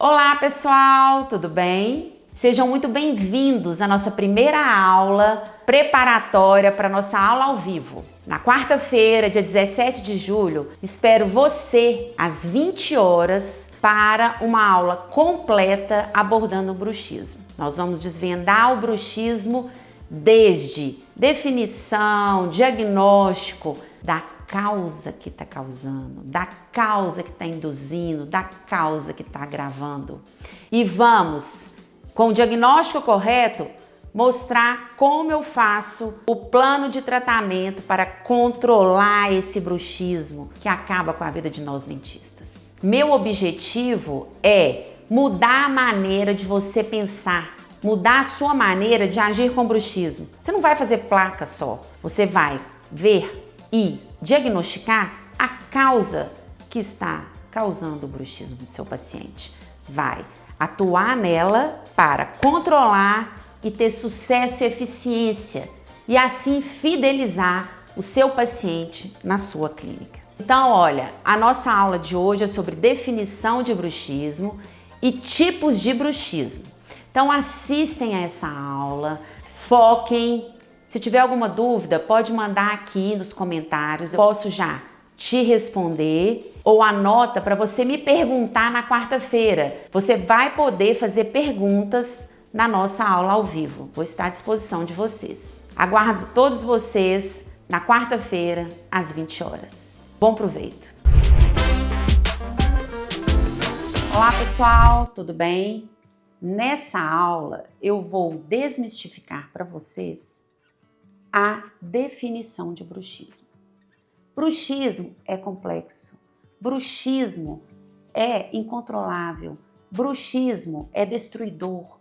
Olá pessoal, tudo bem? Sejam muito bem-vindos à nossa primeira aula preparatória para a nossa aula ao vivo. Na quarta-feira, dia 17 de julho, espero você às 20 horas para uma aula completa abordando o bruxismo. Nós vamos desvendar o bruxismo desde definição, diagnóstico, da causa que está causando, da causa que está induzindo, da causa que está agravando. E vamos, com o diagnóstico correto, mostrar como eu faço o plano de tratamento para controlar esse bruxismo que acaba com a vida de nós dentistas. Meu objetivo é mudar a maneira de você pensar, mudar a sua maneira de agir com o bruxismo. Você não vai fazer placa só, você vai ver e diagnosticar a causa que está causando o bruxismo do seu paciente. Vai atuar nela para controlar e ter sucesso e eficiência e assim fidelizar o seu paciente na sua clínica. Então, olha, a nossa aula de hoje é sobre definição de bruxismo e tipos de bruxismo. Então, assistem a essa aula, foquem. Se tiver alguma dúvida, pode mandar aqui nos comentários, eu posso já te responder ou anota para você me perguntar na quarta-feira. Você vai poder fazer perguntas na nossa aula ao vivo. Vou estar à disposição de vocês. Aguardo todos vocês na quarta-feira, às 20 horas. Bom proveito! Olá pessoal, tudo bem? Nessa aula eu vou desmistificar para vocês a definição de bruxismo. Bruxismo é complexo, bruxismo é incontrolável, bruxismo é destruidor.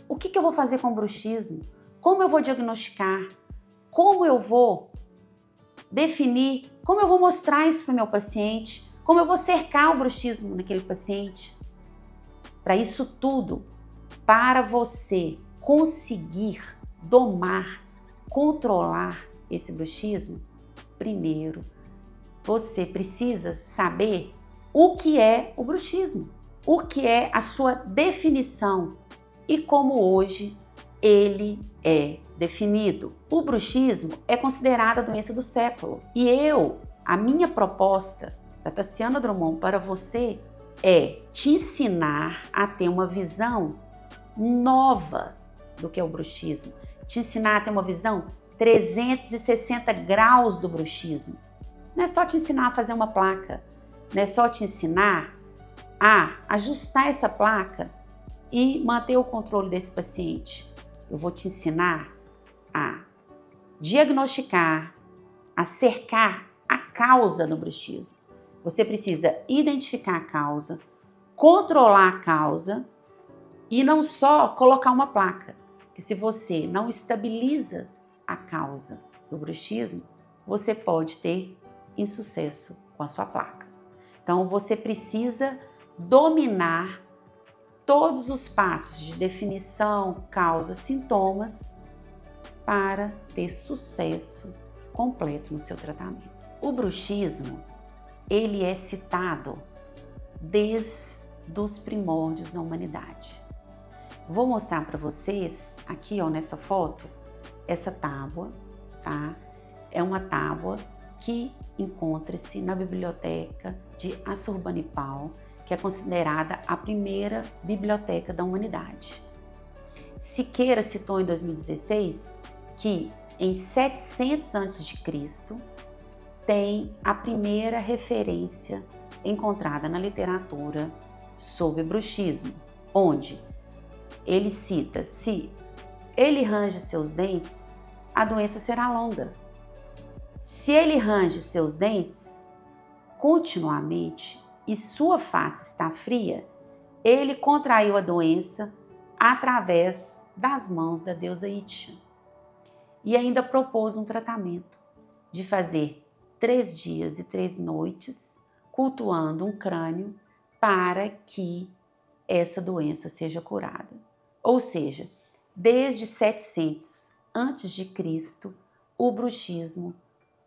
O que eu vou fazer com o bruxismo? Como eu vou diagnosticar? Como eu vou definir? Como eu vou mostrar isso para o meu paciente? Como eu vou cercar o bruxismo naquele paciente? Para isso tudo, para você conseguir domar, controlar esse bruxismo, primeiro você precisa saber o que é o bruxismo, o que é a sua definição e como hoje ele é definido. O bruxismo é considerada a doença do século e a minha proposta da Tassiana Drummond para você é te ensinar a ter uma visão nova do que é o bruxismo, te ensinar a ter uma visão 360 graus do bruxismo. Não é só te ensinar a fazer uma placa, não é só te ensinar a ajustar essa placa e manter o controle desse paciente. Eu vou te ensinar a diagnosticar, a cercar a causa do bruxismo. Você precisa identificar a causa, controlar a causa e não só colocar uma placa. Que se você não estabiliza a causa do bruxismo, você pode ter insucesso com a sua placa. Então, você precisa dominar todos os passos de definição, causa, sintomas para ter sucesso completo no seu tratamento. O bruxismo, ele é citado desde os primórdios da humanidade. Vou mostrar para vocês aqui, ó, nessa foto, essa tábua, tá? É uma tábua que encontra-se na biblioteca de Assurbanipal, que é considerada a primeira biblioteca da humanidade. Siqueira citou em 2016 que em 700 a.C. tem a primeira referência encontrada na literatura sobre bruxismo, onde ele cita: se ele range seus dentes, a doença será longa. Se ele range seus dentes continuamente e sua face está fria, ele contraiu a doença através das mãos da deusa Itchen. E ainda propôs um tratamento de fazer 3 dias e 3 noites cultuando um crânio para que essa doença seja curada. Ou seja, desde 700 a.C., o bruxismo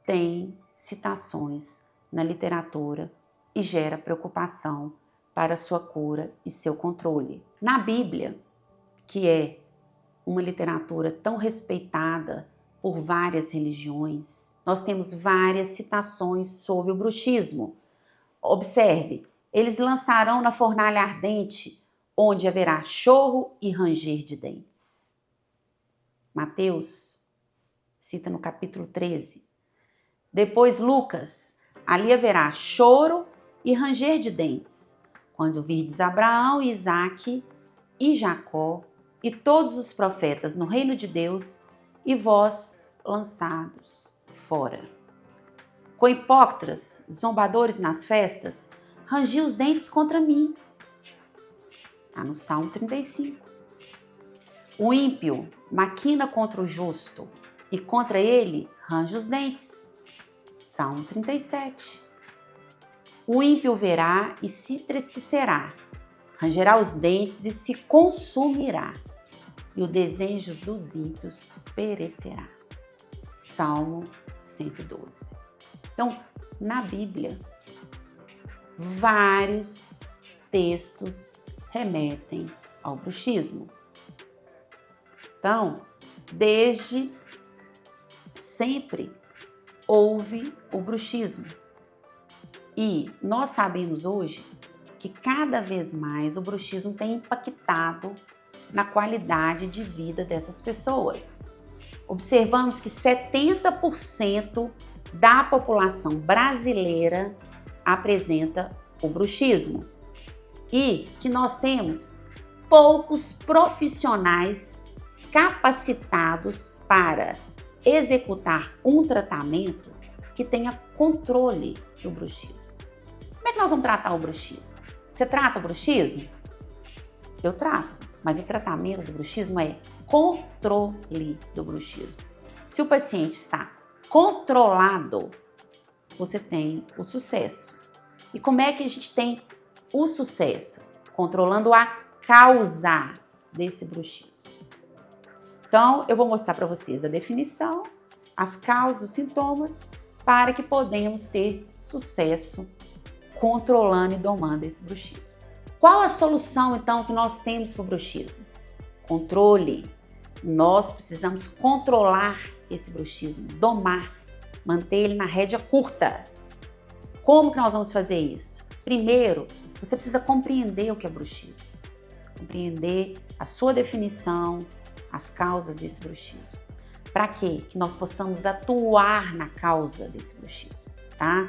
tem citações na literatura e gera preocupação para sua cura e seu controle. Na Bíblia, que é uma literatura tão respeitada por várias religiões, nós temos várias citações sobre o bruxismo. Observe, eles lançarão na fornalha ardente, onde haverá chorro e ranger de dentes. Mateus cita no capítulo 13. Depois Lucas, ali haverá choro e ranger de dentes, quando virdes Abraão, Isaque e Jacó e todos os profetas no reino de Deus e vós lançados fora. Com hipócritas, zombadores nas festas, rangi os dentes contra mim. Está no Salmo 35. O ímpio maquina contra o justo e contra ele range os dentes. Salmo 37. O ímpio verá e se entristecerá, rangerá os dentes e se consumirá, e os desejos dos ímpios perecerá. Salmo 112. Então, na Bíblia, vários textos remetem ao bruxismo. Então, desde sempre houve o bruxismo. E nós sabemos hoje que cada vez mais o bruxismo tem impactado na qualidade de vida dessas pessoas. Observamos que 70% da população brasileira apresenta o bruxismo e que nós temos poucos profissionais capacitados para executar um tratamento que tenha controle do bruxismo. Como é que nós vamos tratar o bruxismo? Você trata o bruxismo? Eu trato, mas o tratamento do bruxismo é controle do bruxismo. Se o paciente está controlado, você tem o sucesso. E como é que a gente tem o sucesso? Controlando a causa desse bruxismo. Então, eu vou mostrar para vocês a definição, as causas, os sintomas, para que podemos ter sucesso controlando e domando esse bruxismo. Qual a solução, então, que nós temos para o bruxismo? Controle. Nós precisamos controlar esse bruxismo, domar, manter ele na rédea curta. Como que nós vamos fazer isso? Primeiro, você precisa compreender o que é bruxismo, compreender a sua definição, as causas desse bruxismo. Para quê? Que nós possamos atuar na causa desse bruxismo, tá?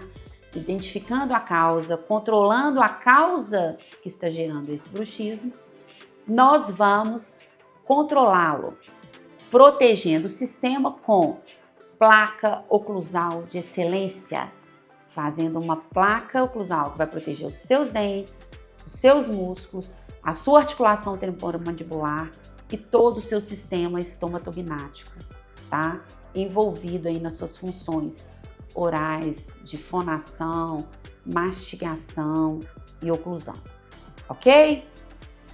Identificando a causa, controlando a causa que está gerando esse bruxismo, nós vamos controlá-lo, protegendo o sistema com placa oclusal de excelência, fazendo uma placa oclusal que vai proteger os seus dentes, os seus músculos, a sua articulação temporomandibular e todo o seu sistema estomatognático, tá? Envolvido aí nas suas funções orais, de fonação, mastigação e oclusão, ok?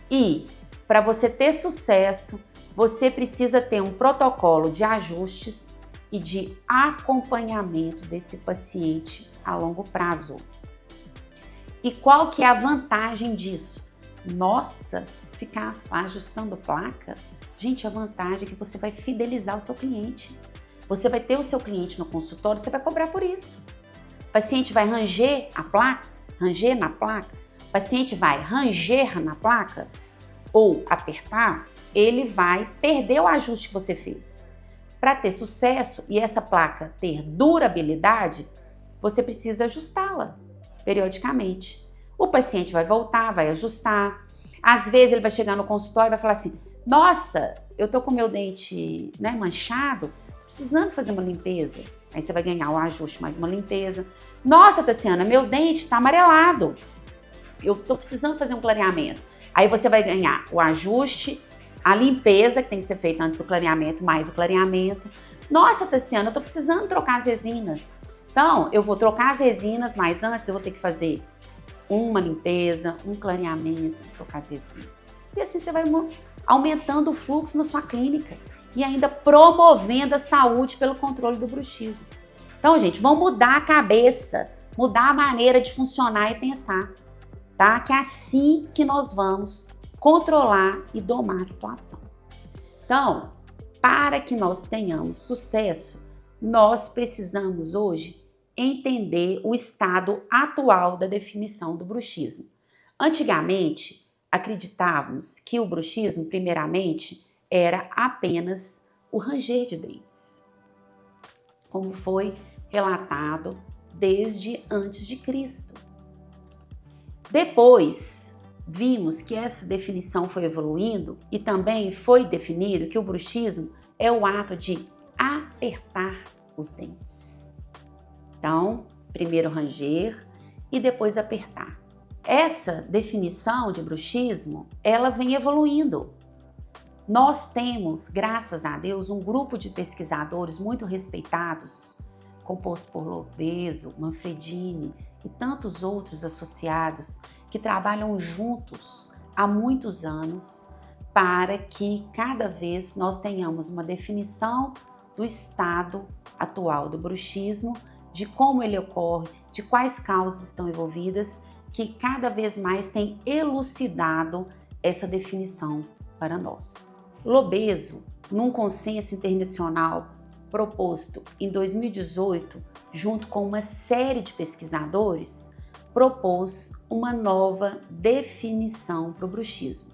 E para você ter sucesso, você precisa ter um protocolo de ajustes e de acompanhamento desse paciente a longo prazo. E qual que é a vantagem disso? Nossa, ficar ajustando placa? Gente, a vantagem é que você vai fidelizar o seu cliente. Você vai ter o seu cliente no consultório, você vai cobrar por isso. O paciente vai ranger a placa, ranger na placa, o paciente vai ranger na placa ou apertar, ele vai perder o ajuste que você fez. Para ter sucesso e essa placa ter durabilidade, você precisa ajustá-la periodicamente. O paciente vai voltar, vai ajustar. Às vezes ele vai chegar no consultório e vai falar assim: nossa, eu tô com meu dente, manchado, tô precisando fazer uma limpeza. Aí você vai ganhar o ajuste mais uma limpeza. Nossa, Tassiana, meu dente tá amarelado, eu tô precisando fazer um clareamento. Aí você vai ganhar o ajuste, a limpeza que tem que ser feita antes do clareamento, mais o clareamento. Nossa, Tassiana, eu tô precisando trocar as resinas. Então, eu vou trocar as resinas, mas antes eu vou ter que fazer uma limpeza, um clareamento, trocar as resinas. E assim você vai aumentando o fluxo na sua clínica e ainda promovendo a saúde pelo controle do bruxismo. Então, gente, vamos mudar a cabeça, mudar a maneira de funcionar e pensar. tá? Que é assim que nós vamos controlar e domar a situação. Então, para que nós tenhamos sucesso, nós precisamos hoje entender o estado atual da definição do bruxismo. Antigamente, acreditávamos que o bruxismo, primeiramente, era apenas o ranger de dentes, como foi relatado desde antes de Cristo. Depois, vimos que essa definição foi evoluindo e também foi definido que o bruxismo é o ato de apertar os dentes. Então, primeiro ranger e depois apertar. Essa definição de bruxismo, ela vem evoluindo. Nós temos, graças a Deus, um grupo de pesquisadores muito respeitados, composto por Lobeso, Manfredini e tantos outros associados que trabalham juntos há muitos anos para que cada vez nós tenhamos uma definição do estado atual do bruxismo, de como ele ocorre, de quais causas estão envolvidas, que cada vez mais tem elucidado essa definição para nós. Lobeso, num consenso internacional proposto em 2018, junto com uma série de pesquisadores, propôs uma nova definição para o bruxismo,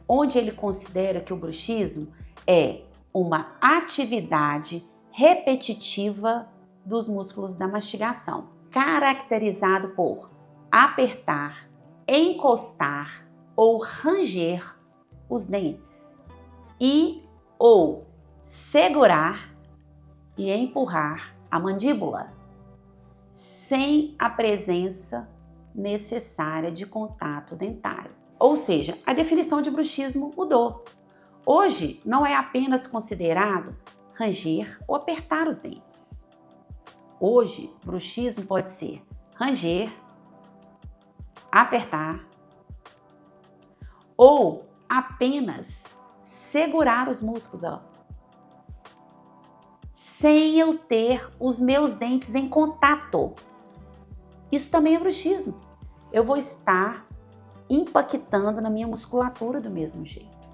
onde ele considera que o bruxismo é uma atividade repetitiva dos músculos da mastigação, caracterizado por apertar, encostar ou ranger os dentes e ou segurar e empurrar a mandíbula sem a presença necessária de contato dentário. Ou seja, a definição de bruxismo mudou. Hoje não é apenas considerado ranger ou apertar os dentes. Hoje, bruxismo pode ser ranger, apertar ou apenas segurar os músculos, ó, sem eu ter os meus dentes em contato. Isso também é bruxismo. Eu vou estar impactando na minha musculatura do mesmo jeito.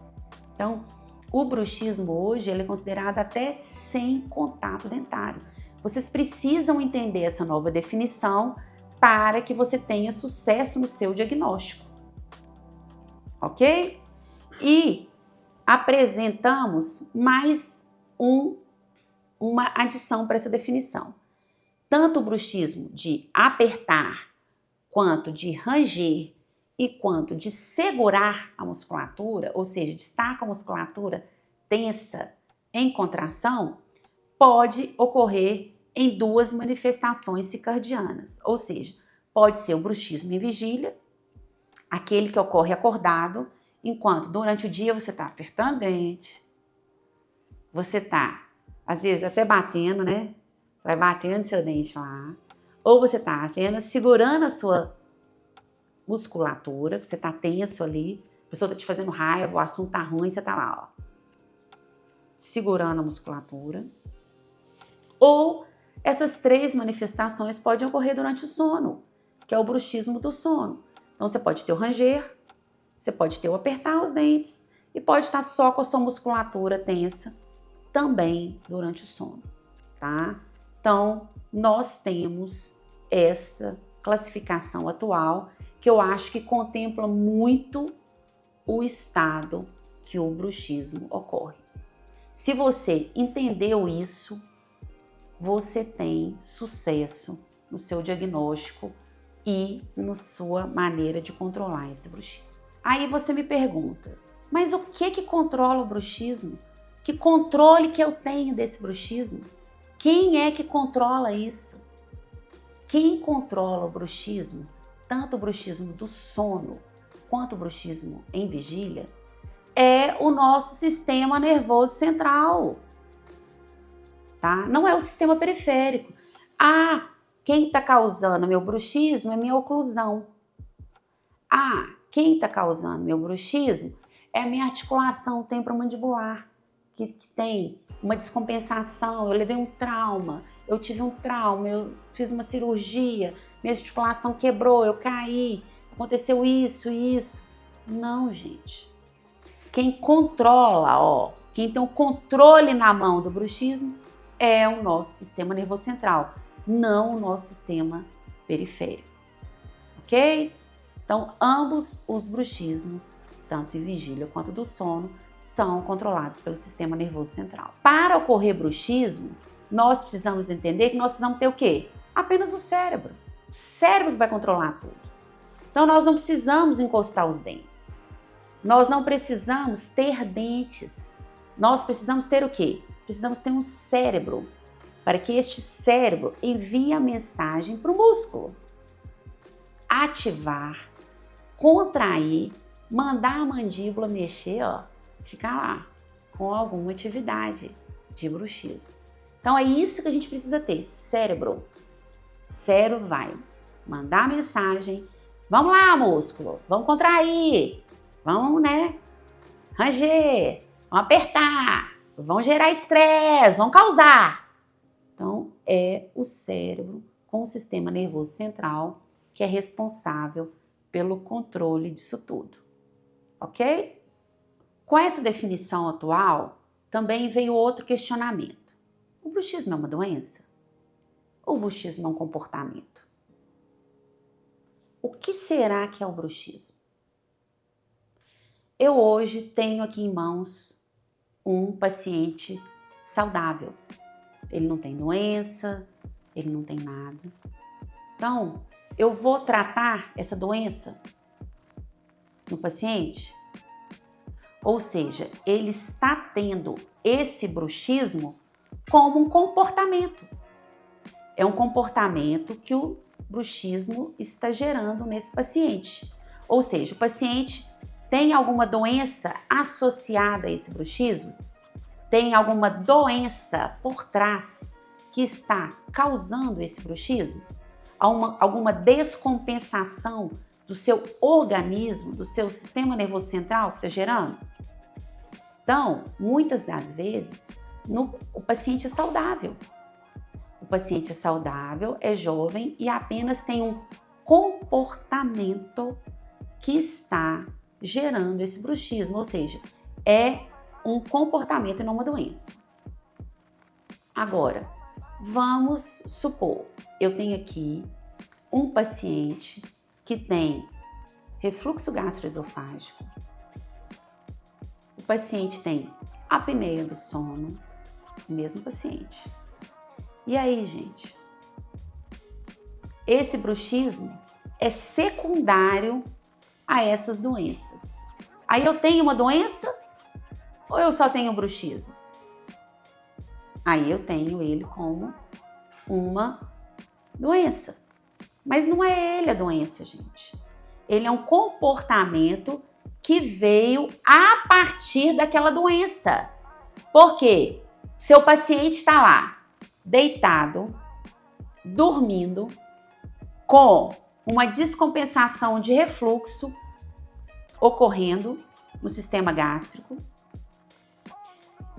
Então, o bruxismo hoje ele é considerado até sem contato dentário. Vocês precisam entender essa nova definição para que você tenha sucesso no seu diagnóstico. Ok? E apresentamos mais uma adição para essa definição. Tanto o bruxismo de apertar, quanto de ranger e quanto de segurar a musculatura, ou seja, de estar com a musculatura tensa em contração, pode ocorrer em duas manifestações circadianas, ou seja, pode ser o bruxismo em vigília, aquele que ocorre acordado, enquanto durante o dia você está apertando o dente, você está, às vezes, até batendo, né? Vai batendo seu dente lá, ou você está apenas segurando a sua musculatura, você está tenso ali, a pessoa está te fazendo raiva, o assunto está ruim, você está lá, ó, segurando a musculatura. Ou essas três manifestações podem ocorrer durante o sono, que é o bruxismo do sono. Então você pode ter o ranger, você pode ter o apertar os dentes e pode estar só com a sua musculatura tensa também durante o sono, tá? Então, nós temos essa classificação atual que eu acho que contempla muito o estado que o bruxismo ocorre. Se você entendeu isso, você tem sucesso no seu diagnóstico e na sua maneira de controlar esse bruxismo. Aí você me pergunta, mas o que controla o bruxismo? Que controle que eu tenho desse bruxismo? Quem é que controla isso? Quem controla o bruxismo, tanto o bruxismo do sono quanto o bruxismo em vigília, é o nosso sistema nervoso central, tá? Não é o sistema periférico. Ah, quem está causando meu bruxismo é minha oclusão. Ah, quem está causando meu bruxismo é a minha articulação temporomandibular, que tem uma descompensação, eu levei um trauma, eu tive um trauma, eu fiz uma cirurgia, minha articulação quebrou, eu caí, aconteceu isso e isso. Não, gente. Quem controla, quem tem o controle na mão do bruxismo é o nosso sistema nervoso central, não o nosso sistema periférico, ok? Então, ambos os bruxismos, tanto de vigília quanto do sono, são controlados pelo sistema nervoso central. Para ocorrer bruxismo, nós precisamos entender que nós precisamos ter o quê? Apenas o cérebro. O cérebro que vai controlar tudo. Então, nós não precisamos encostar os dentes. Nós não precisamos ter dentes. Nós precisamos ter o quê? Precisamos ter um cérebro, para que este cérebro envie a mensagem para o músculo. Ativar, contrair, mandar a mandíbula mexer, ficar lá, com alguma atividade de bruxismo. Então é isso que a gente precisa ter, cérebro. O cérebro vai mandar a mensagem, vamos lá, músculo, vamos contrair, vamos, ranger, vamos apertar, vamos gerar estresse, vamos causar. Então é o cérebro com o sistema nervoso central que é responsável pelo controle disso tudo, ok? Com essa definição atual, também veio outro questionamento. O bruxismo é uma doença? Ou o bruxismo é um comportamento? O que será que é o bruxismo? Eu hoje tenho aqui em mãos um paciente saudável. Ele não tem doença, ele não tem nada. Então, eu vou tratar essa doença no paciente? Ou seja, ele está tendo esse bruxismo como um comportamento. É um comportamento que o bruxismo está gerando nesse paciente. Ou seja, o paciente tem alguma doença associada a esse bruxismo? Tem alguma doença por trás que está causando esse bruxismo? Alguma descompensação do seu organismo, do seu sistema nervoso central que está gerando? Então, muitas das vezes, o paciente é saudável. O paciente é saudável, é jovem e apenas tem um comportamento que está gerando esse bruxismo, ou seja, é um comportamento e não uma doença. Agora, vamos supor, eu tenho aqui um paciente que tem refluxo gastroesofágico, o paciente tem apneia do sono, o mesmo paciente. E aí, gente, esse bruxismo é secundário a essas doenças. Aí eu tenho uma doença ou eu só tenho bruxismo? Aí eu tenho ele como uma doença. Mas não é ele a doença, gente. Ele é um comportamento que veio a partir daquela doença. Por quê? Seu paciente está lá, deitado, dormindo, com uma descompensação de refluxo ocorrendo no sistema gástrico.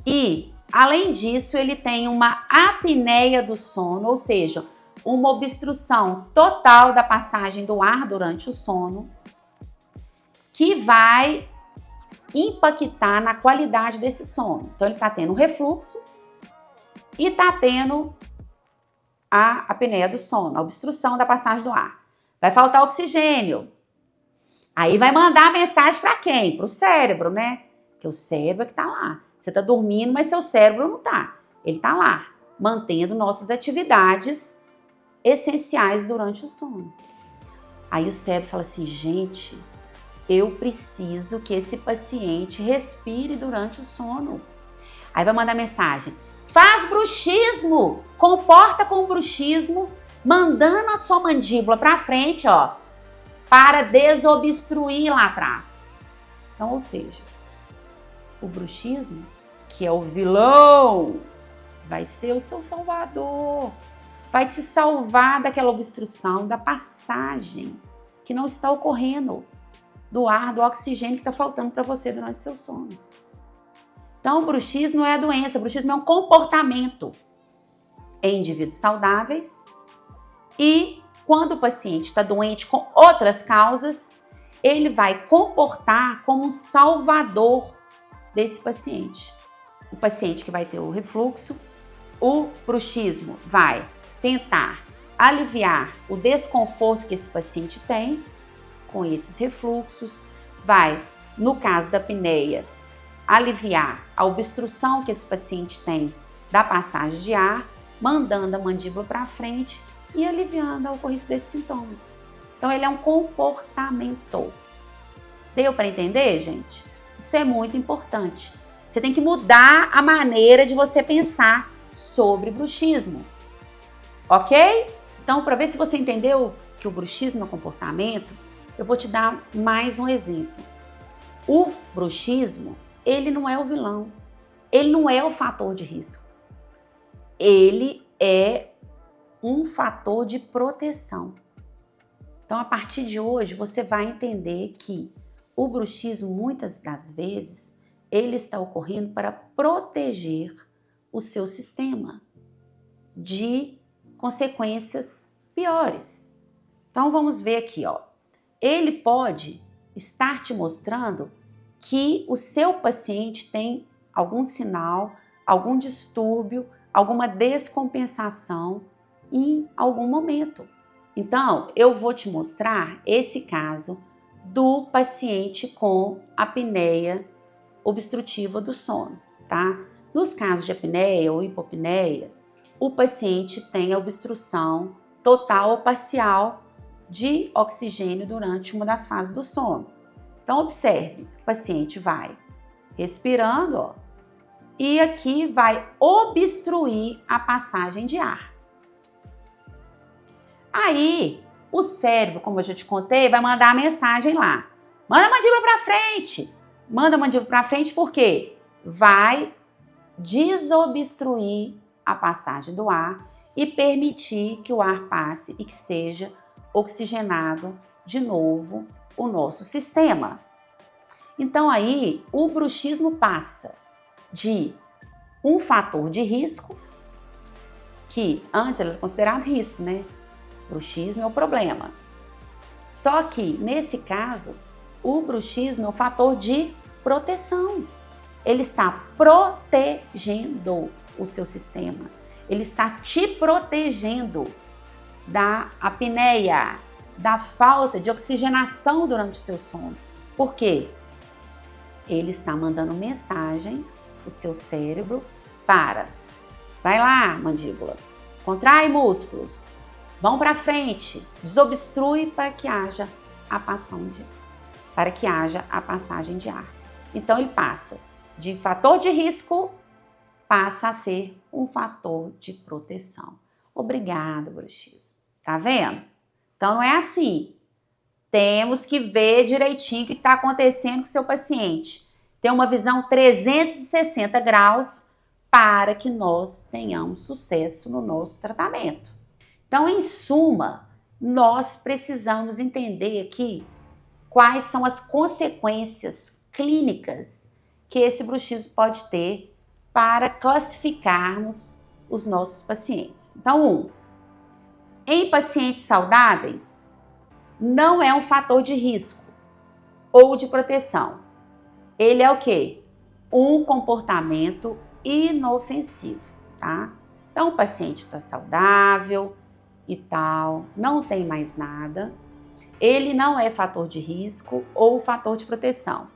E, além disso, ele tem uma apneia do sono, ou seja, uma obstrução total da passagem do ar durante o sono, que vai impactar na qualidade desse sono. Então, ele está tendo refluxo e está tendo a apneia do sono, a obstrução da passagem do ar. Vai faltar oxigênio. Aí vai mandar a mensagem para quem? Para o cérebro, né? Porque o cérebro é que está lá. Você está dormindo, mas seu cérebro não está. Ele está lá, mantendo nossas atividades essenciais durante o sono. Aí o cérebro fala assim, gente, eu preciso que esse paciente respire durante o sono. Aí vai mandar mensagem, faz bruxismo, comporta com bruxismo, mandando a sua mandíbula para frente, para desobstruir lá atrás. Então, ou seja, o bruxismo, que é o vilão, vai ser o seu salvador. Vai te salvar daquela obstrução, da passagem que não está ocorrendo, do ar, do oxigênio que está faltando para você durante o seu sono. Então, o bruxismo não é a doença, o bruxismo é um comportamento em indivíduos saudáveis e quando o paciente está doente com outras causas, ele vai comportar como um salvador desse paciente. O paciente que vai ter o refluxo, o bruxismo vai tentar aliviar o desconforto que esse paciente tem com esses refluxos, vai, no caso da apneia, aliviar a obstrução que esse paciente tem da passagem de ar, mandando a mandíbula para frente e aliviando a ocorrência desses sintomas. Então, ele é um comportamento. Deu para entender, gente? Isso é muito importante. Você tem que mudar a maneira de você pensar sobre bruxismo. Ok? Então, para ver se você entendeu que o bruxismo é um comportamento, eu vou te dar mais um exemplo. O bruxismo, ele não é o vilão. Ele não é o fator de risco. Ele é um fator de proteção. Então, a partir de hoje, você vai entender que o bruxismo, muitas das vezes, ele está ocorrendo para proteger o seu sistema de consequências piores. Então, vamos ver aqui, ó. Ele pode estar te mostrando que o seu paciente tem algum sinal, algum distúrbio, alguma descompensação em algum momento. Então, eu vou te mostrar esse caso do paciente com apneia obstrutiva do sono, tá? Nos casos de apneia ou hipopneia, o paciente tem a obstrução total ou parcial de oxigênio durante uma das fases do sono. Então, observe, o paciente vai respirando, ó, e aqui vai obstruir a passagem de ar. Aí, o cérebro, como eu já te contei, vai mandar a mensagem lá. Manda a mandíbula para frente. Manda a mandíbula para frente porque vai desobstruir a passagem do ar e permitir que o ar passe e que seja oxigenado de novo o nosso sistema. Então aí o bruxismo passa de um fator de risco, que antes era considerado risco, né? Bruxismo é o problema. Só que nesse caso, o bruxismo é um fator de proteção. Ele está protegendo o seu sistema. Ele está te protegendo da apneia, da falta de oxigenação durante o seu sono. Por quê? Ele está mandando mensagem para o seu cérebro para, vai lá, mandíbula, contrai músculos, vão para frente, desobstrui para que haja a passagem de ar. Então ele passa de fator de risco, passa a ser um fator de proteção. Obrigado, bruxismo. Tá vendo? Então não é assim. Temos que ver direitinho o que está acontecendo com o seu paciente. Ter uma visão 360 graus para que nós tenhamos sucesso no nosso tratamento. Então, em suma, nós precisamos entender aqui quais são as consequências clínicas que esse bruxismo pode ter para classificarmos os nossos pacientes. Então, em pacientes saudáveis, não é um fator de risco ou de proteção. Ele é o quê? Um comportamento inofensivo, tá? Então, o paciente está saudável e tal, não tem mais nada. Ele não é fator de risco ou fator de proteção.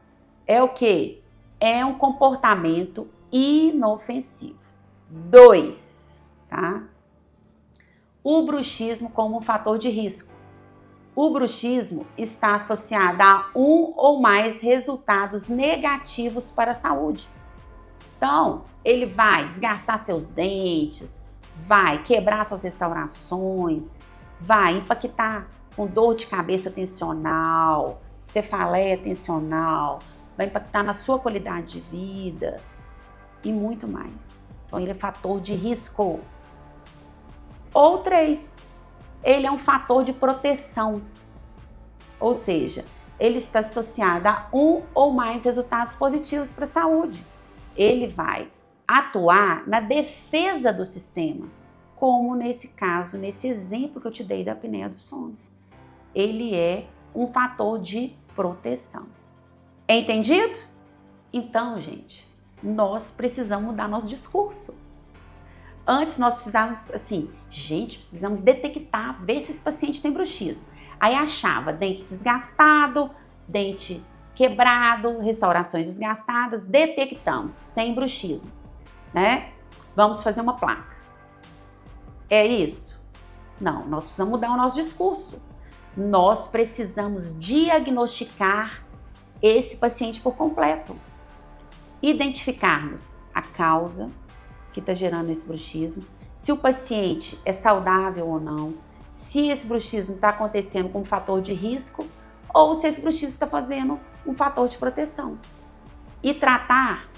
É o quê? É um comportamento inofensivo. 2, tá? O bruxismo como um fator de risco. O bruxismo está associado a um ou mais resultados negativos para a saúde. Então, ele vai desgastar seus dentes, vai quebrar suas restaurações, vai impactar com dor de cabeça tensional, cefaleia tensional, vai impactar na sua qualidade de vida e muito mais. Então, ele é fator de risco. Ou 3, ele é um fator de proteção, ou seja, ele está associado a um ou mais resultados positivos para a saúde. Ele vai atuar na defesa do sistema. como nesse caso, nesse exemplo que eu te dei da apneia do sono. Ele é um fator de proteção. Entendido? Então, gente, nós precisamos mudar nosso discurso. Antes nós precisávamos, assim, precisamos detectar, ver se esse paciente tem bruxismo. Aí achava dente desgastado, dente quebrado, restaurações desgastadas, detectamos, tem bruxismo, né? Vamos fazer uma placa. É isso? Não, nós precisamos mudar o nosso discurso. Nós precisamos diagnosticar esse paciente por completo. Identificarmos a causa que está gerando esse bruxismo, se o paciente é saudável ou não, se esse bruxismo está acontecendo com um fator de risco ou se esse bruxismo está fazendo um fator de proteção. E tratar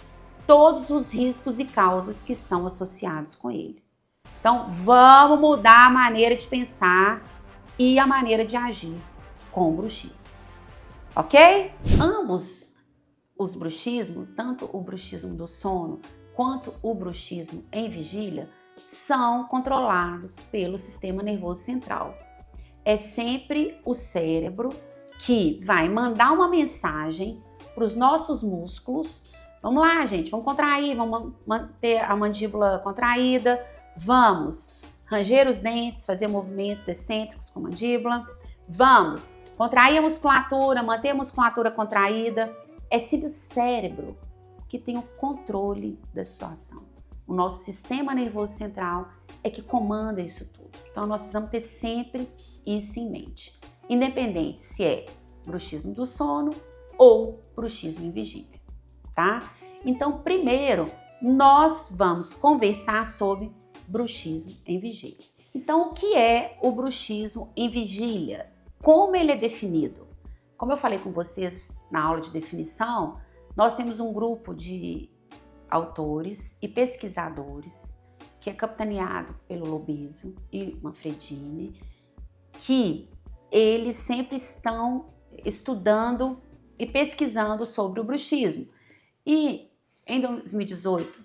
todos os riscos e causas que estão associados com ele. Então, vamos mudar a maneira de pensar e a maneira de agir com o bruxismo. Ok? Ambos os bruxismos, tanto o bruxismo do sono quanto o bruxismo em vigília, são controlados pelo sistema nervoso central. É sempre o cérebro que vai mandar uma mensagem para os nossos músculos. Vamos lá, gente, vamos contrair, vamos manter a mandíbula contraída, vamos ranger os dentes, fazer movimentos excêntricos com a mandíbula, vamos contrair a musculatura, manter a musculatura contraída. É sempre o cérebro que tem o controle da situação. O nosso sistema nervoso central é que comanda isso tudo. Então, nós precisamos ter sempre isso em mente. Independente se é bruxismo do sono ou bruxismo em vigília, tá? Então, primeiro, nós vamos conversar sobre bruxismo em vigília. Então, o que é o bruxismo em vigília? Como ele é definido? Como eu falei com vocês na aula de definição, nós temos um grupo de autores e pesquisadores que é capitaneado pelo Lobeso e Manfredini, que eles sempre estão estudando e pesquisando sobre o bruxismo. E em 2018,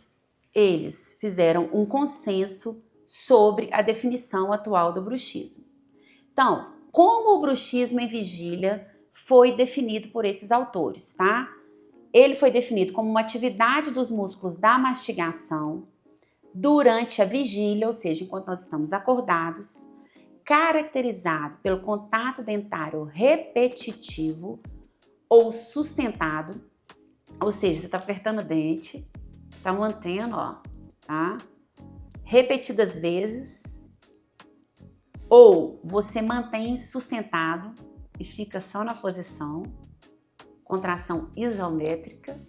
eles fizeram um consenso sobre a definição atual do bruxismo. Então, como o bruxismo em vigília foi definido por esses autores, tá? Ele foi definido como uma atividade dos músculos da mastigação durante a vigília, ou seja, enquanto nós estamos acordados, caracterizado pelo contato dentário repetitivo ou sustentado, ou seja, você está apertando o dente, está mantendo, ó, tá? Repetidas vezes, ou você mantém sustentado e fica só na posição, contração isométrica,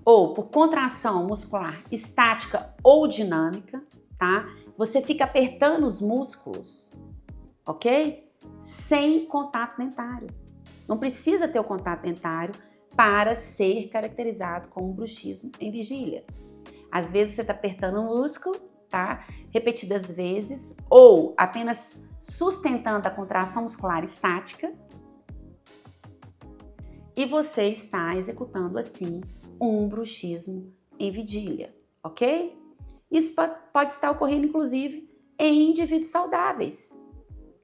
ou por contração muscular estática ou dinâmica, tá? Você fica apertando os músculos, ok? Sem contato dentário. Não precisa ter o contato dentário para ser caracterizado como bruxismo em vigília. Às vezes você está apertando o músculo, tá? Repetidas vezes, ou apenas sustentando a contração muscular estática, e você está executando assim um bruxismo em vigília, ok? Isso pode estar ocorrendo inclusive em indivíduos saudáveis.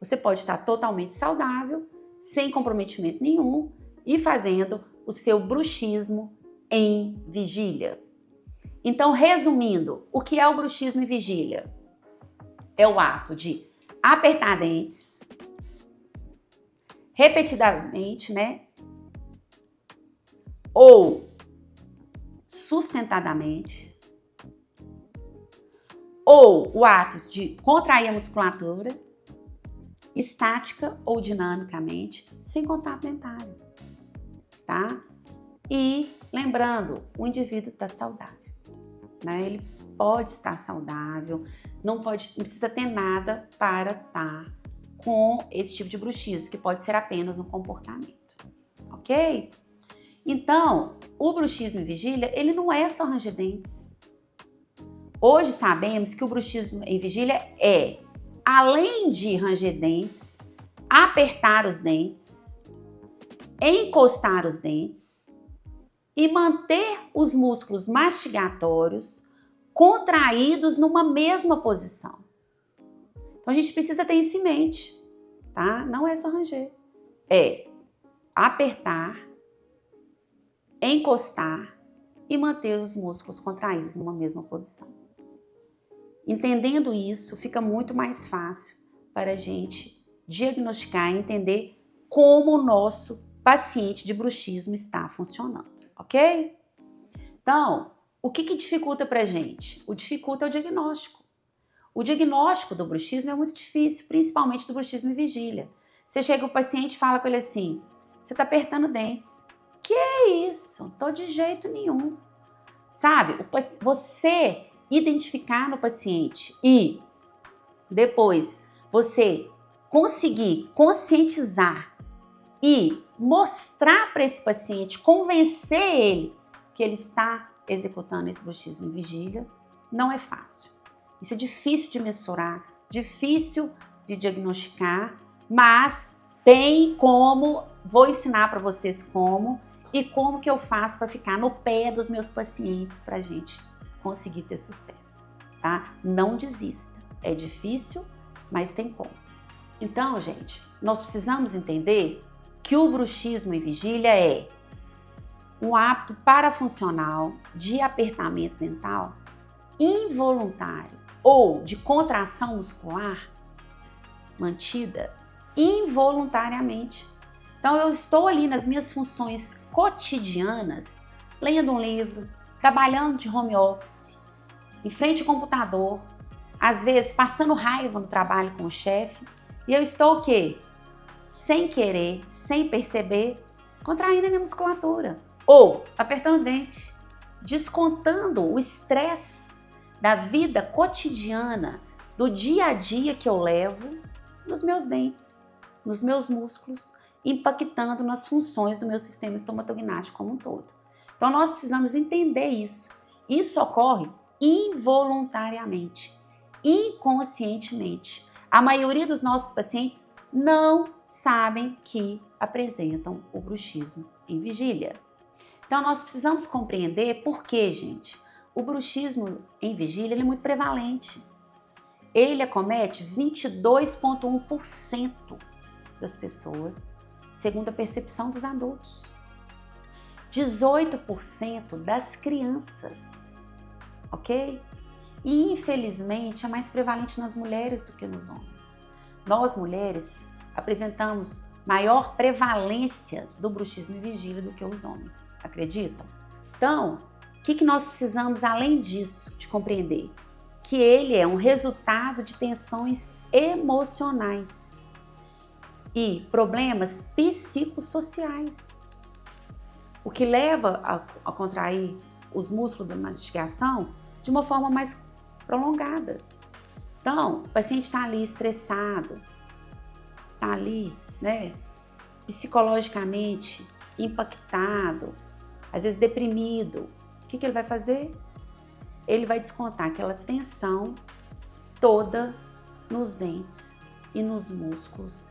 Você pode estar totalmente saudável, sem comprometimento nenhum e fazendo o seu bruxismo em vigília. Então, resumindo, o que é o bruxismo em vigília? É o ato de apertar dentes repetidamente, né? Ou sustentadamente, ou o ato de contrair a musculatura, estática ou dinamicamente, sem contato dentário, tá? E lembrando, o indivíduo está saudável, né? Ele pode estar saudável, não precisa ter nada para estar com esse tipo de bruxismo, que pode ser apenas um comportamento, ok? Então, o bruxismo em vigília, ele não é só ranger dentes. Hoje sabemos que o bruxismo em vigília é, além de ranger dentes, apertar os dentes, encostar os dentes e manter os músculos mastigatórios contraídos numa mesma posição. Então a gente precisa ter isso em mente, tá? Não é só ranger. É apertar, encostar e manter os músculos contraídos numa mesma posição. Entendendo isso, fica muito mais fácil para a gente diagnosticar e entender como o nosso paciente de bruxismo está funcionando, ok? Então, o que dificulta para a gente? O dificulta é o diagnóstico. O diagnóstico do bruxismo é muito difícil, principalmente do bruxismo em vigília. Você chega o paciente e fala com ele assim, você está apertando dentes. Que isso? Tô de jeito nenhum. Sabe? Você identificar no paciente e depois você conseguir conscientizar e mostrar para esse paciente, convencer ele que ele está executando esse bruxismo em vigília, não é fácil. Isso é difícil de mensurar, difícil de diagnosticar, mas tem como, vou ensinar para vocês como e como que eu faço para ficar no pé dos meus pacientes para a gente conseguir ter sucesso, tá? Não desista, é difícil, mas tem como. Então, gente, nós precisamos entender que o bruxismo em vigília é um hábito parafuncional de apertamento dental involuntário ou de contração muscular mantida involuntariamente. Então, eu estou ali nas minhas funções cotidianas, lendo um livro, trabalhando de home office, em frente ao computador, às vezes passando raiva no trabalho com o chefe, e eu estou o quê? Sem querer, sem perceber, contraindo a minha musculatura. Ou apertando o dente, descontando o estresse da vida cotidiana, do dia a dia que eu levo nos meus dentes, nos meus músculos, impactando nas funções do meu sistema estomatognático como um todo. Então nós precisamos entender isso. Isso ocorre involuntariamente, inconscientemente. A maioria dos nossos pacientes não sabem que apresentam o bruxismo em vigília. Então nós precisamos compreender por que, gente, o bruxismo em vigília ele é muito prevalente. Ele acomete 22,1% das pessoas, segundo a percepção dos adultos. 18% das crianças, ok? E infelizmente é mais prevalente nas mulheres do que nos homens. Nós mulheres apresentamos maior prevalência do bruxismo em vigília do que os homens, acreditam? Então, o que nós precisamos além disso de compreender? Que ele é um resultado de tensões emocionais e problemas psicossociais, o que leva a contrair os músculos da mastigação de uma forma mais prolongada. Então, o paciente está ali estressado, está ali, né, psicologicamente impactado, às vezes deprimido. O que ele vai fazer? Ele vai descontar aquela tensão toda nos dentes e nos músculos,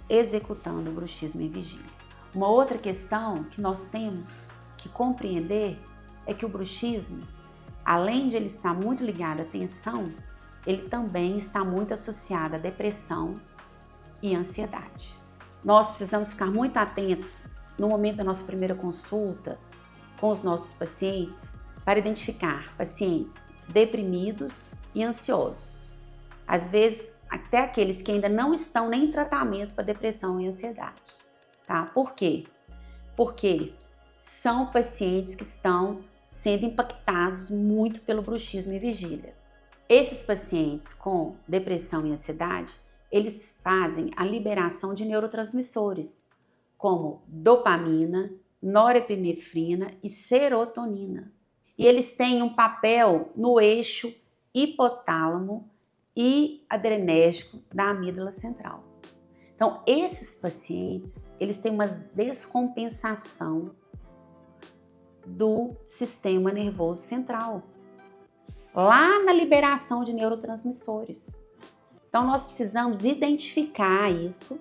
executando o bruxismo em vigília. Uma outra questão que nós temos que compreender é que o bruxismo, além de ele estar muito ligado à tensão, ele também está muito associado à depressão e ansiedade. Nós precisamos ficar muito atentos no momento da nossa primeira consulta com os nossos pacientes para identificar pacientes deprimidos e ansiosos. Às vezes, até aqueles que ainda não estão nem em tratamento para depressão e ansiedade. Tá? Por quê? Porque são pacientes que estão sendo impactados muito pelo bruxismo e vigília. Esses pacientes com depressão e ansiedade, eles fazem a liberação de neurotransmissores, como dopamina, norepinefrina e serotonina. E eles têm um papel no eixo hipotálamo e adrenérgico da amígdala central. Então, esses pacientes, eles têm uma descompensação do sistema nervoso central, lá na liberação de neurotransmissores. Então, nós precisamos identificar isso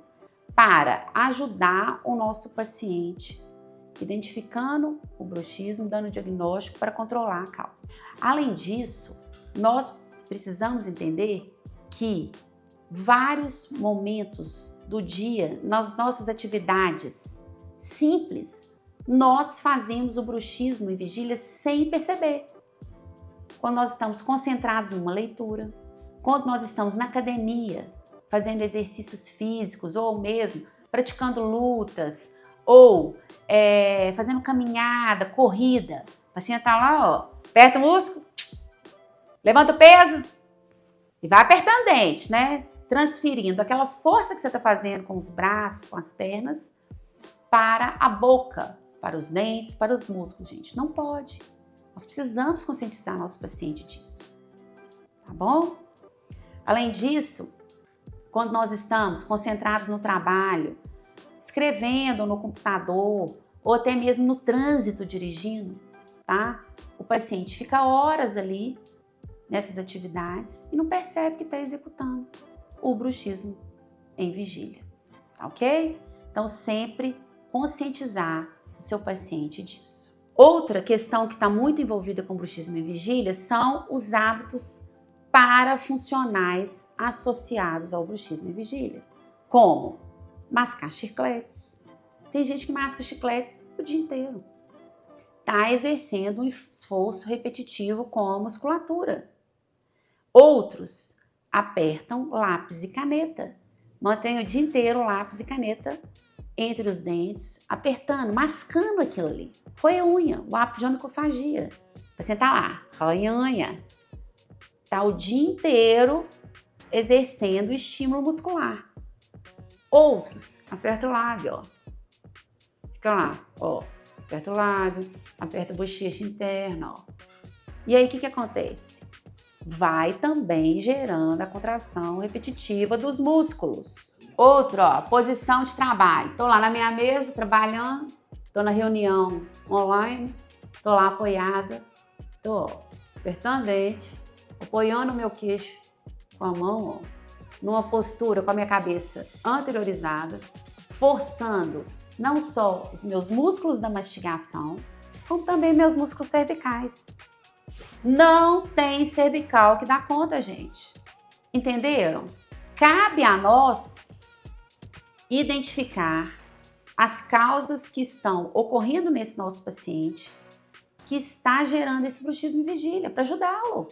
para ajudar o nosso paciente, identificando o bruxismo, dando diagnóstico para controlar a causa. Além disso, nós precisamos entender que vários momentos do dia, nas nossas atividades simples, nós fazemos o bruxismo em vigília sem perceber. Quando nós estamos concentrados numa leitura, quando nós estamos na academia, fazendo exercícios físicos, ou mesmo praticando lutas, ou fazendo caminhada, corrida. O paciente tá lá, ó, aperta o músculo, levanta o peso e vai apertando o dente, né? Transferindo aquela força que você está fazendo com os braços, com as pernas, para a boca, para os dentes, para os músculos, gente. Não pode. Nós precisamos conscientizar nosso paciente disso, tá bom? Além disso, quando nós estamos concentrados no trabalho, escrevendo no computador, ou até mesmo no trânsito dirigindo, tá? O paciente fica horas ali nessas atividades e não percebe que está executando o bruxismo em vigília, tá ok? Então, sempre conscientizar o seu paciente disso. Outra questão que está muito envolvida com o bruxismo em vigília são os hábitos parafuncionais associados ao bruxismo em vigília, como mascar chicletes. Tem gente que masca chicletes o dia inteiro. Está exercendo um esforço repetitivo com a musculatura. Outros apertam lápis e caneta. Mantém o dia inteiro lápis e caneta entre os dentes, apertando, mascando aquilo ali. Roer unha, o hábito de onicofagia. Você tá lá, roe unha. Tá o dia inteiro exercendo o estímulo muscular. Outros, aperta o lábio, ó. Fica lá, ó. Aperta o lábio, aperta a bochecha interna, ó. E aí, o que acontece? Vai também gerando a contração repetitiva dos músculos. Outro, ó, posição de trabalho. Tô lá na minha mesa, trabalhando. Tô na reunião online. Tô lá apoiada. Tô, ó, apertando o dente, apoiando o meu queixo com a mão, ó, numa postura com a minha cabeça anteriorizada, forçando não só os meus músculos da mastigação, como também meus músculos cervicais. Não tem cervical que dá conta, gente. Entenderam? Cabe a nós identificar as causas que estão ocorrendo nesse nosso paciente que está gerando esse bruxismo em vigília, para ajudá-lo.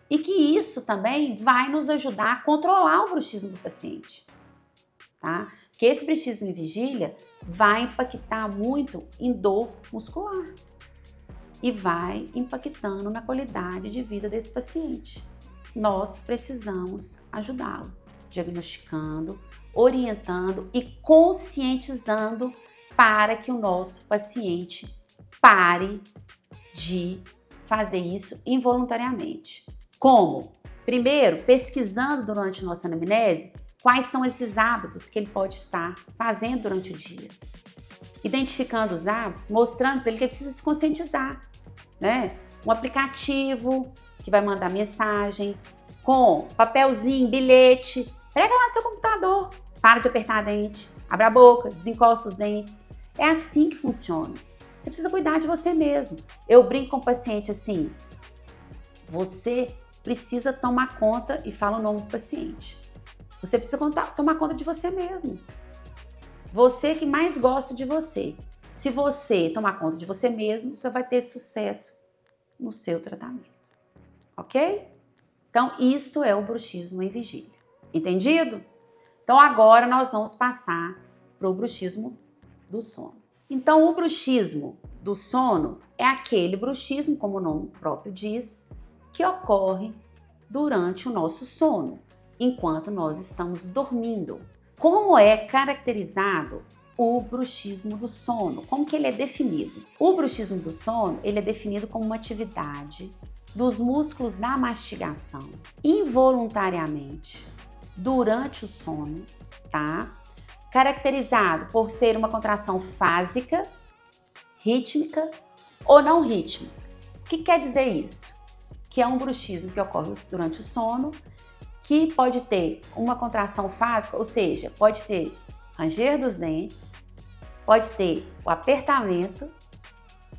E que isso também vai nos ajudar a controlar o bruxismo do paciente, tá? Porque esse bruxismo em vigília vai impactar muito em dor muscular e vai impactando na qualidade de vida desse paciente. Nós precisamos ajudá-lo, diagnosticando, orientando e conscientizando para que o nosso paciente pare de fazer isso involuntariamente. Como? Primeiro, pesquisando durante nossa anamnese quais são esses hábitos que ele pode estar fazendo durante o dia. Identificando os hábitos, mostrando para ele que ele precisa se conscientizar, né? Um aplicativo que vai mandar mensagem com papelzinho, bilhete. Pega lá no seu computador, para de apertar a dente, abre a boca, desencosta os dentes. É assim que funciona. Você precisa cuidar de você mesmo. Eu brinco com o paciente assim, você precisa tomar conta, e fala o nome do paciente. Você precisa tomar conta de você mesmo. Você que mais gosta de você. Se você tomar conta de você mesmo, você vai ter sucesso no seu tratamento. Ok? Então, isto é o bruxismo em vigília. Entendido? Então, agora nós vamos passar para o bruxismo do sono. Então, o bruxismo do sono é aquele bruxismo, como o nome próprio diz, que ocorre durante o nosso sono, enquanto nós estamos dormindo. Como é caracterizado o bruxismo do sono? Como que ele é definido? O bruxismo do sono, ele é definido como uma atividade dos músculos da mastigação involuntariamente durante o sono, tá? Caracterizado por ser uma contração fásica, rítmica ou não rítmica. O que quer dizer isso? Que é um bruxismo que ocorre durante o sono, que pode ter uma contração fásica, ou seja, pode ter ranger dos dentes, pode ter o apertamento,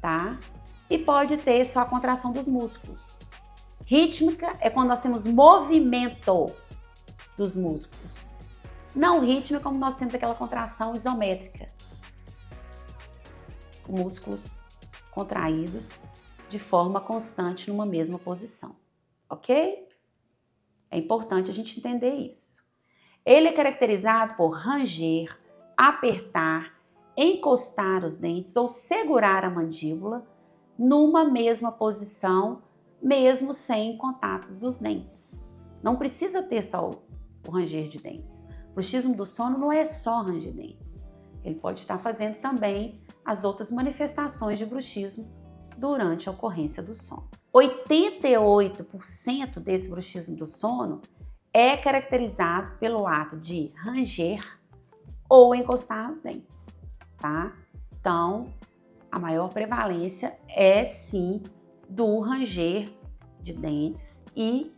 tá? E pode ter só a contração dos músculos. Rítmica é quando nós temos movimento dos músculos. Não rítmica como nós temos aquela contração isométrica. Músculos contraídos de forma constante numa mesma posição, ok? É importante a gente entender isso. Ele é caracterizado por ranger, apertar, encostar os dentes ou segurar a mandíbula numa mesma posição, mesmo sem contatos dos dentes. Não precisa ter só o ranger de dentes. O bruxismo do sono não é só ranger dentes. Ele pode estar fazendo também as outras manifestações de bruxismo durante a ocorrência do sono. 88% desse bruxismo do sono é caracterizado pelo ato de ranger ou encostar os dentes, tá? Então, a maior prevalência é sim do ranger de dentes e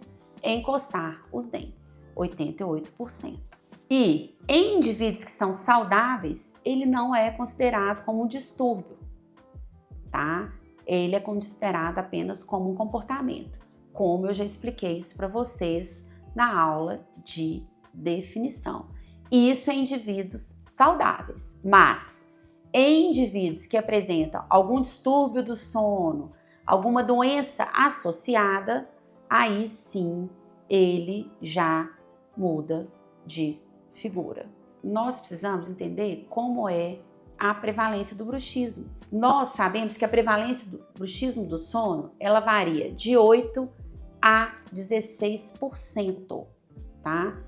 encostar os dentes, 88%. E em indivíduos que são saudáveis, ele não é considerado como um distúrbio, tá? Ele é considerado apenas como um comportamento, como eu já expliquei isso para vocês na aula de definição. Isso em indivíduos saudáveis, mas em indivíduos que apresentam algum distúrbio do sono, alguma doença associada, aí sim ele já muda de figura. Nós precisamos entender como é a prevalência do bruxismo. Nós sabemos que a prevalência do bruxismo do sono, ela varia de 8 a 16%, tá?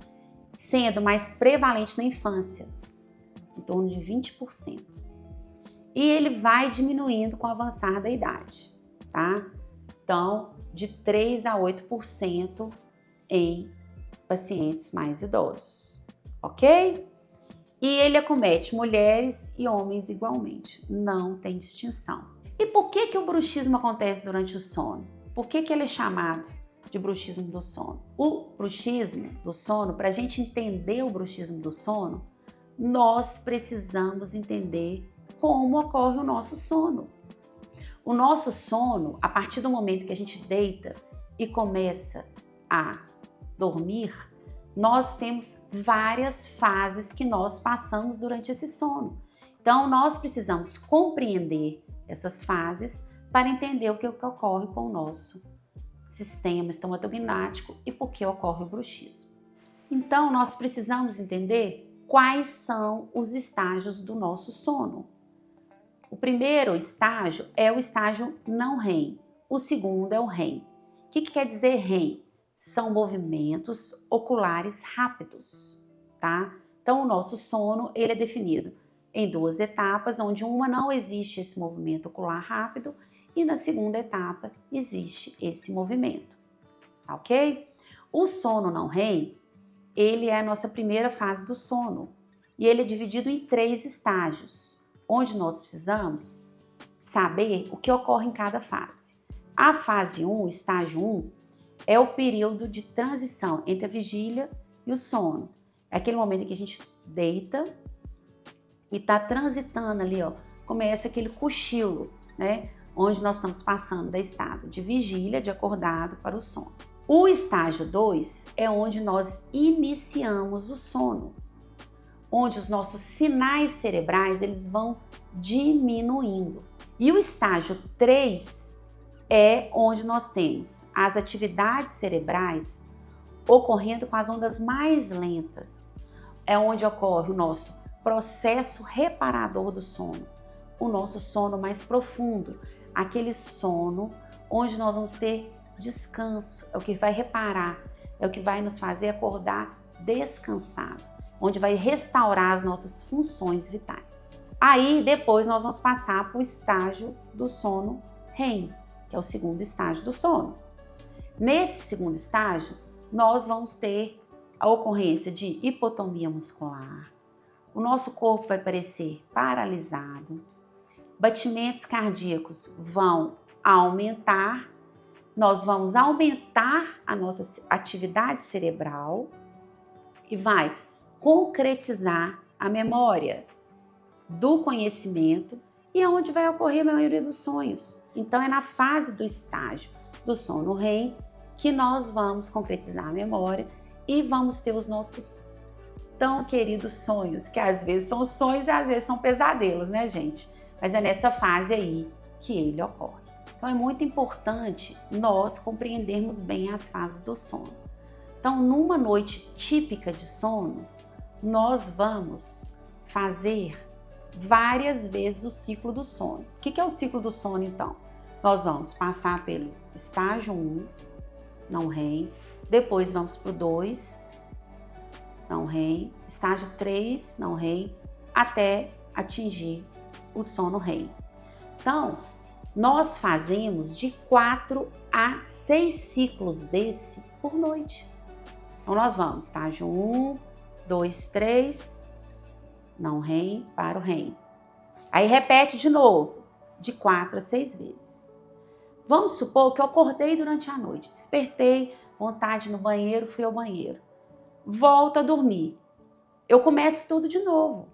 Sendo mais prevalente na infância, em torno de 20%. E ele vai diminuindo com o avançar da idade, tá? Então, de 3 a 8% em pacientes mais idosos, ok? E ele acomete mulheres e homens igualmente, não tem distinção. E por que o bruxismo acontece durante o sono? Por que ele é chamado de bruxismo do sono? O bruxismo do sono, para a gente entender o bruxismo do sono, nós precisamos entender como ocorre o nosso sono. O nosso sono, a partir do momento que a gente deita e começa a dormir, nós temos várias fases que nós passamos durante esse sono. Então, nós precisamos compreender essas fases para entender o que ocorre com o nosso sistema estomatognático e por que ocorre o bruxismo. Então, nós precisamos entender quais são os estágios do nosso sono. O primeiro estágio é o estágio não REM. O segundo é o REM. O que quer dizer REM? São movimentos oculares rápidos, tá? Então, o nosso sono, ele é definido em duas etapas, onde uma não existe esse movimento ocular rápido e na segunda etapa existe esse movimento, tá ok? O sono não REM, ele é a nossa primeira fase do sono e ele é dividido em 3 estágios, onde nós precisamos saber o que ocorre em cada fase. A fase 1, o estágio 1, é o período de transição entre a vigília e o sono. É aquele momento em que a gente deita e está transitando ali, ó, começa aquele cochilo, né? Onde nós estamos passando do estado de vigília, de acordado, para o sono. O estágio 2 é onde nós iniciamos o sono, onde os nossos sinais cerebrais eles vão diminuindo. E o estágio 3 é onde nós temos as atividades cerebrais ocorrendo com as ondas mais lentas. É onde ocorre o nosso processo reparador do sono, o nosso sono mais profundo, aquele sono onde nós vamos ter descanso, é o que vai reparar, é o que vai nos fazer acordar descansado, onde vai restaurar as nossas funções vitais. Aí depois nós vamos passar para o estágio do sono REM, que é o segundo estágio do sono. Nesse segundo estágio, nós vamos ter a ocorrência de hipotonia muscular, o nosso corpo vai parecer paralisado, batimentos cardíacos vão aumentar, nós vamos aumentar a nossa atividade cerebral e vai concretizar a memória do conhecimento e é onde vai ocorrer a maioria dos sonhos. Então é na fase do estágio do sono REM que nós vamos concretizar a memória e vamos ter os nossos tão queridos sonhos, que às vezes são sonhos e às vezes são pesadelos, né, gente? Mas é nessa fase aí que ele ocorre. Então é muito importante nós compreendermos bem as fases do sono. Então, numa noite típica de sono, nós vamos fazer várias vezes o ciclo do sono. O que é o ciclo do sono, então? Nós vamos passar pelo estágio 1, não REM, depois vamos para o 2, não REM, estágio 3, não REM, até atingir o sono REM. Então, nós fazemos de 4 a 6 ciclos desse por noite. Então, nós vamos estágio 1, 2, 3, não REM, para o REM. Aí repete de novo, de 4 a 6 vezes. Vamos supor que eu acordei durante a noite, despertei, vontade no banheiro, fui ao banheiro. Volto a dormir. Eu começo tudo de novo.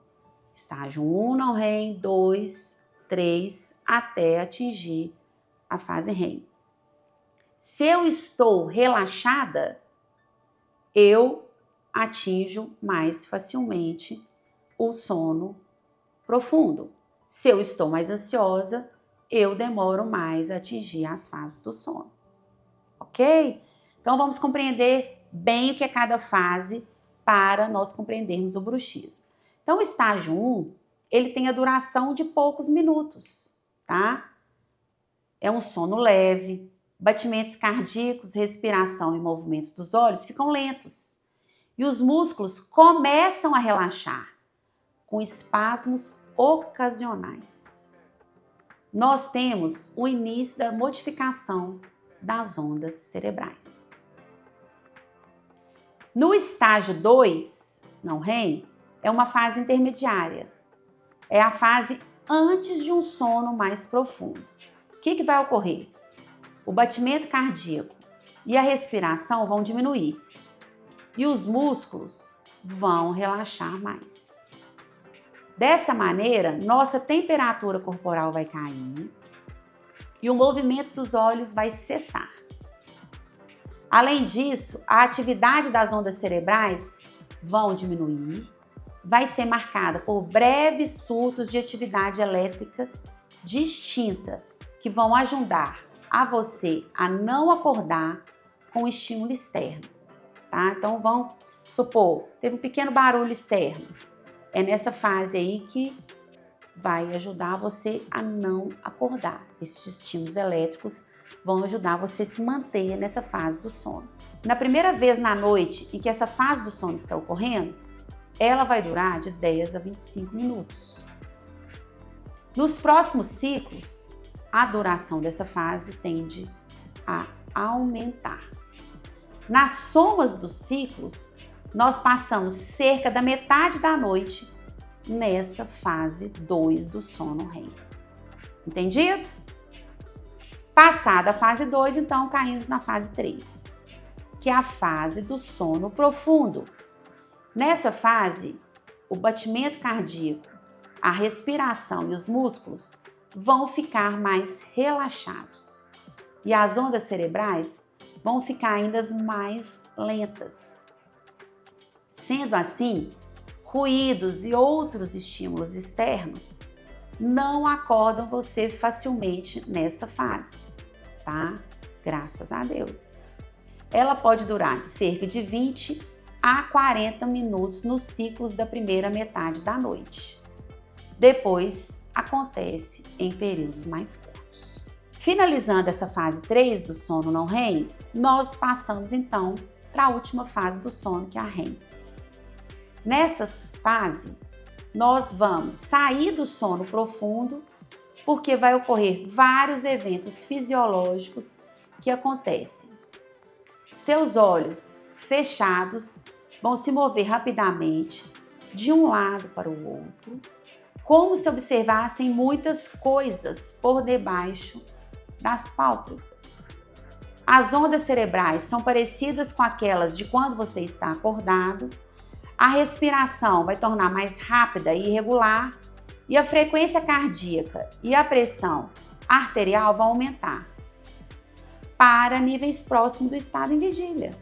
Estágio 1, não REM, 2, 3, até atingir a fase REM. Se eu estou relaxada, eu atinjo mais facilmente o sono profundo. Se eu estou mais ansiosa, eu demoro mais a atingir as fases do sono. Ok? Então vamos compreender bem o que é cada fase para nós compreendermos o bruxismo. Então o estágio 1, ele tem a duração de poucos minutos, tá? É um sono leve, batimentos cardíacos, respiração e movimentos dos olhos ficam lentos. E os músculos começam a relaxar, com espasmos ocasionais. Nós temos o início da modificação das ondas cerebrais. No estágio 2, não REM, é uma fase intermediária. É a fase antes de um sono mais profundo. O que vai ocorrer? O batimento cardíaco e a respiração vão diminuir. E os músculos vão relaxar mais. Dessa maneira, nossa temperatura corporal vai cair e o movimento dos olhos vai cessar. Além disso, a atividade das ondas cerebrais vão diminuir, vai ser marcada por breves surtos de atividade elétrica distinta, que vão ajudar a você a não acordar com estímulo externo, tá? Então vamos supor, teve um pequeno barulho externo. É nessa fase aí que vai ajudar você a não acordar. Esses estímulos elétricos vão ajudar você a se manter nessa fase do sono. Na primeira vez na noite em que essa fase do sono está ocorrendo, ela vai durar de 10 a 25 minutos. Nos próximos ciclos, a duração dessa fase tende a aumentar. Nas somas dos ciclos, nós passamos cerca da metade da noite nessa fase 2 do sono REM. Entendido? Passada a fase 2, então caímos na fase 3, que é a fase do sono profundo. Nessa fase, o batimento cardíaco, a respiração e os músculos vão ficar mais relaxados. E as ondas cerebrais vão ficar ainda mais lentas. Sendo assim, ruídos e outros estímulos externos não acordam você facilmente nessa fase, tá? Graças a Deus. Ela pode durar cerca de 20 a 40 minutos nos ciclos da primeira metade da noite. Depois, acontece em períodos mais curtos. Finalizando essa fase 3 do sono não REM, nós passamos então para a última fase do sono, que é a REM. Nessa fase, nós vamos sair do sono profundo, porque vai ocorrer vários eventos fisiológicos que acontecem. Seus olhos fechados vão se mover rapidamente de um lado para o outro, como se observassem muitas coisas por debaixo das pálpebras. As ondas cerebrais são parecidas com aquelas de quando você está acordado. A respiração vai tornar mais rápida e irregular e a frequência cardíaca e a pressão arterial vão aumentar para níveis próximos do estado em vigília.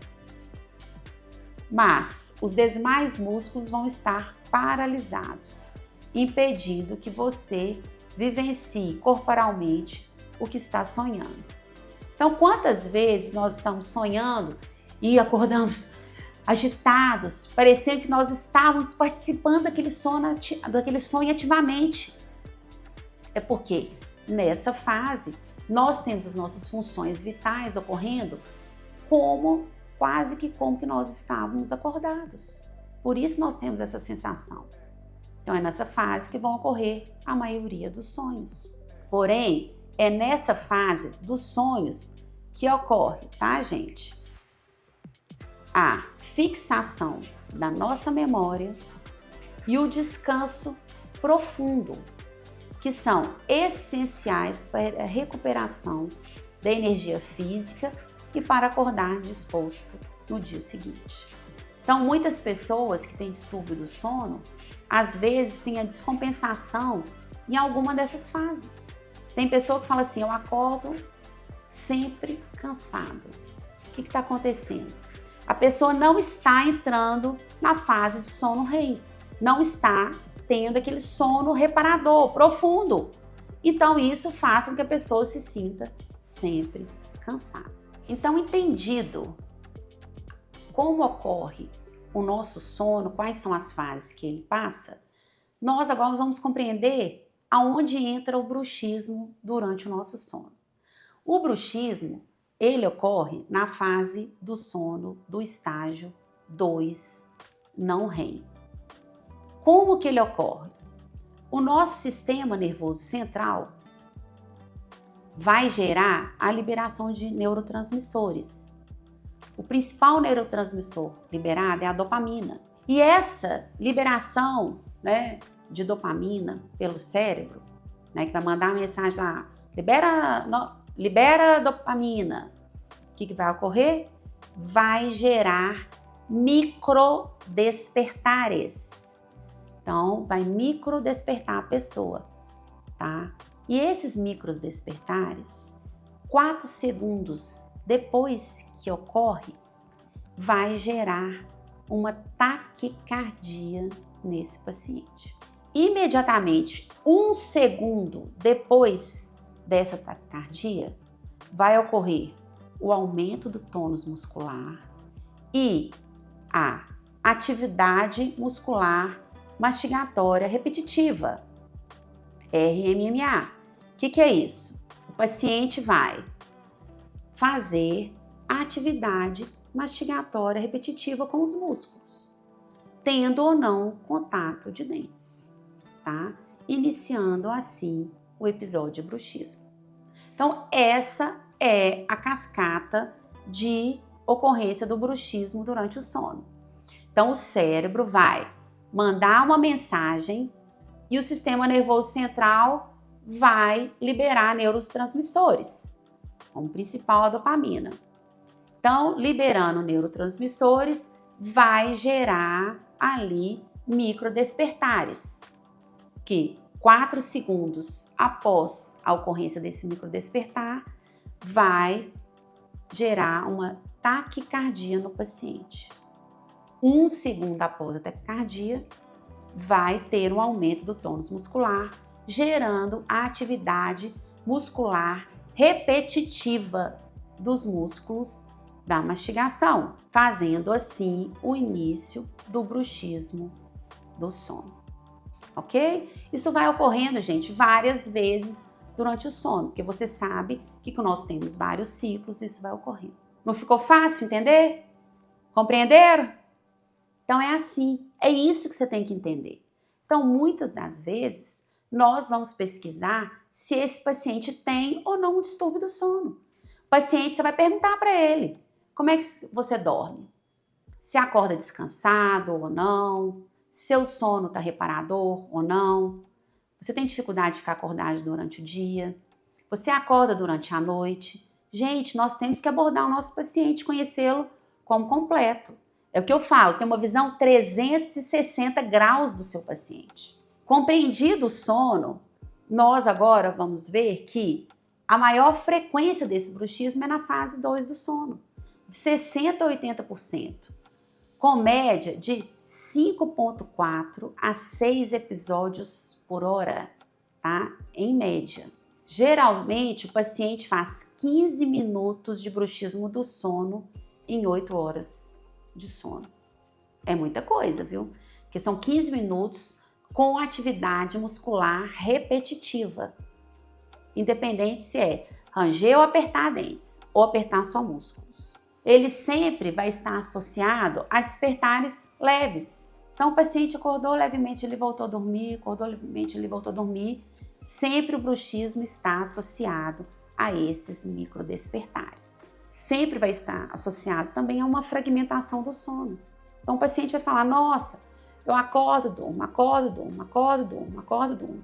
mas os demais músculos vão estar paralisados, impedindo que você vivencie corporalmente o que está sonhando. Então, quantas vezes nós estamos sonhando e acordamos agitados, parecendo que nós estávamos participando daquele sonho ativamente? É porque nessa fase nós temos as nossas funções vitais ocorrendo quase que como que nós estávamos acordados. Por isso nós temos essa sensação. Então é nessa fase que vão ocorrer a maioria dos sonhos. Porém, é nessa fase dos sonhos que ocorre, tá, gente? A fixação da nossa memória e o descanso profundo, que são essenciais para a recuperação da energia física e para acordar disposto no dia seguinte. Então, muitas pessoas que têm distúrbio do sono, às vezes têm a descompensação em alguma dessas fases. Tem pessoa que fala assim, eu acordo sempre cansado. O que está acontecendo? A pessoa não está entrando na fase de sono REM, não está tendo aquele sono reparador, profundo. Então, isso faz com que a pessoa se sinta sempre cansada. Então, entendido como ocorre o nosso sono, quais são as fases que ele passa, nós agora vamos compreender aonde entra o bruxismo durante o nosso sono. O bruxismo, ele ocorre na fase do sono do estágio 2 não REM. Como que ele ocorre? O nosso sistema nervoso central vai gerar a liberação de neurotransmissores. O principal neurotransmissor liberado é a dopamina. E essa liberação, de dopamina pelo cérebro, que vai mandar uma mensagem lá, libera dopamina. O que vai ocorrer? Vai gerar microdespertares. Então, vai microdespertar a pessoa, tá? E esses microdespertares, 4 segundos depois que ocorre, vai gerar uma taquicardia nesse paciente. Imediatamente, 1 segundo depois dessa taquicardia, vai ocorrer o aumento do tônus muscular e a atividade muscular mastigatória repetitiva, RMMA. O que é isso? O paciente vai fazer a atividade mastigatória repetitiva com os músculos, tendo ou não contato de dentes, tá? Iniciando assim o episódio de bruxismo. Então, essa é a cascata de ocorrência do bruxismo durante o sono. Então, o cérebro vai mandar uma mensagem e o sistema nervoso central vai liberar neurotransmissores, como principal a dopamina. Então, liberando neurotransmissores, vai gerar ali microdespertares, que 4 segundos após a ocorrência desse microdespertar, vai gerar uma taquicardia no paciente. 1 segundo após a taquicardia, vai ter um aumento do tônus muscular, gerando a atividade muscular repetitiva dos músculos da mastigação, fazendo assim o início do bruxismo do sono, ok? Isso vai ocorrendo, gente, várias vezes durante o sono, porque você sabe que nós temos vários ciclos e isso vai ocorrendo. Não ficou fácil entender? Compreenderam? Então é assim, é isso que você tem que entender. Então, muitas das vezes, nós vamos pesquisar se esse paciente tem ou não um distúrbio do sono. O paciente, você vai perguntar para ele, como é que você dorme? Se acorda descansado ou não? Seu sono está reparador ou não? Você tem dificuldade de ficar acordado durante o dia? Você acorda durante a noite? Gente, nós temos que abordar o nosso paciente, conhecê-lo como completo. É o que eu falo, tem uma visão 360 graus do seu paciente. Compreendido o sono, nós agora vamos ver que a maior frequência desse bruxismo é na fase 2 do sono, de 60% a 80%. com média de 5,4 a 6 episódios por hora, tá? Em média. Geralmente, o paciente faz 15 minutos de bruxismo do sono em 8 horas de sono. É muita coisa, viu? Porque são 15 minutos com atividade muscular repetitiva. Independente se é ranger ou apertar dentes, ou apertar só músculos. Ele sempre vai estar associado a despertares leves. Então, o paciente acordou levemente, ele voltou a dormir, acordou levemente, ele voltou a dormir. Sempre o bruxismo está associado a esses microdespertares. Sempre vai estar associado também a uma fragmentação do sono. Então, o paciente vai falar, nossa, eu acordo, durmo, acordo, durmo, acordo, durmo, acordo, durmo.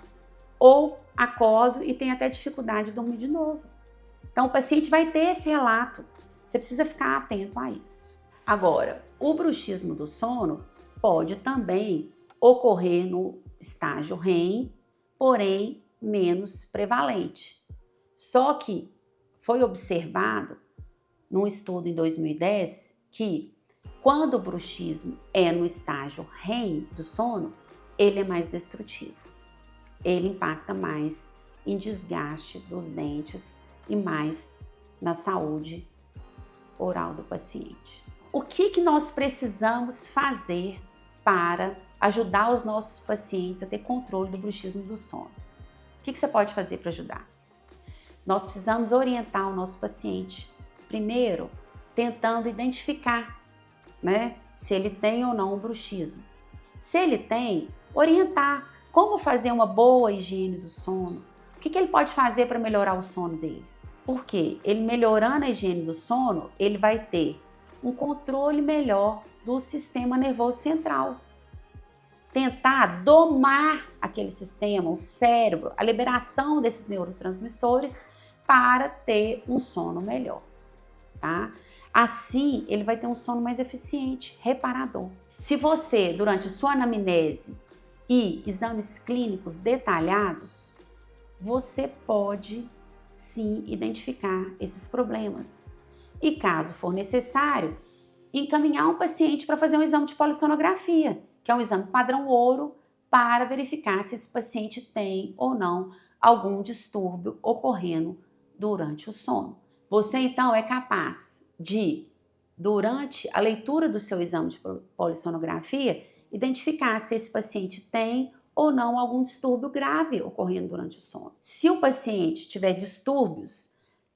Ou acordo e tenho até dificuldade de dormir de novo. Então, o paciente vai ter esse relato. Você precisa ficar atento a isso. Agora, o bruxismo do sono pode também ocorrer no estágio REM, porém menos prevalente. Só que foi observado num estudo em 2010 que quando o bruxismo é no estágio REM do sono, ele é mais destrutivo. Ele impacta mais em desgaste dos dentes e mais na saúde oral do paciente. O que nós precisamos fazer para ajudar os nossos pacientes a ter controle do bruxismo do sono? O que você pode fazer para ajudar? Nós precisamos orientar o nosso paciente, primeiro, tentando identificar, né, se ele tem ou não o bruxismo. Se ele tem, orientar como fazer uma boa higiene do sono. O que ele pode fazer para melhorar o sono dele? Porque ele melhorando a higiene do sono, ele vai ter um controle melhor do sistema nervoso central. Tentar domar aquele sistema, o cérebro, a liberação desses neurotransmissores para ter um sono melhor, tá? Assim, ele vai ter um sono mais eficiente, reparador. Se você, durante sua anamnese e exames clínicos detalhados, você pode sim identificar esses problemas. E caso for necessário, encaminhar um paciente para fazer um exame de polissonografia, que é um exame padrão ouro para verificar se esse paciente tem ou não algum distúrbio ocorrendo durante o sono. Você então é capaz de, durante a leitura do seu exame de polissonografia, identificar se esse paciente tem ou não algum distúrbio grave ocorrendo durante o sono. Se o paciente tiver distúrbios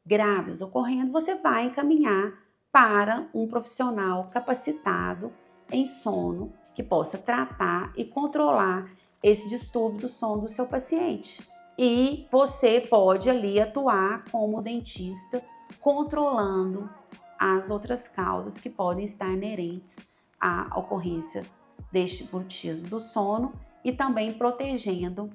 graves ocorrendo, você vai encaminhar para um profissional capacitado em sono que possa tratar e controlar esse distúrbio do sono do seu paciente. E você pode ali atuar como dentista, controlando as outras causas que podem estar inerentes à ocorrência deste bruxismo do sono e também protegendo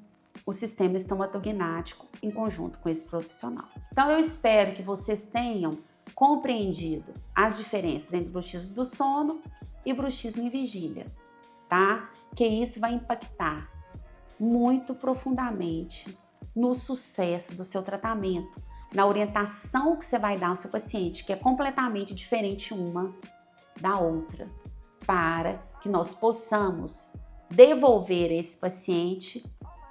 o sistema estomatognático em conjunto com esse profissional. Então eu espero que vocês tenham compreendido as diferenças entre bruxismo do sono e bruxismo em vigília, tá? Que isso vai impactar muito profundamente no sucesso do seu tratamento, na orientação que você vai dar ao seu paciente, que é completamente diferente uma da outra, para que nós possamos devolver a esse paciente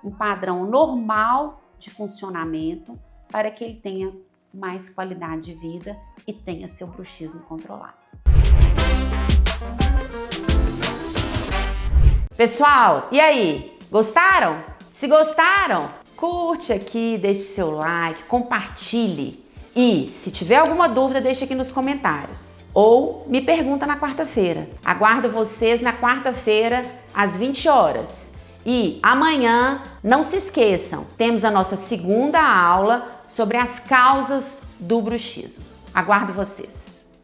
um padrão normal de funcionamento para que ele tenha mais qualidade de vida e tenha seu bruxismo controlado. Pessoal, e aí? Gostaram? Se gostaram, curte aqui, deixe seu like, compartilhe e se tiver alguma dúvida, deixe aqui nos comentários. Ou me pergunta na quarta-feira. Aguardo vocês na quarta-feira às 20 horas. E amanhã, não se esqueçam, temos a nossa segunda aula sobre as causas do bruxismo. Aguardo vocês.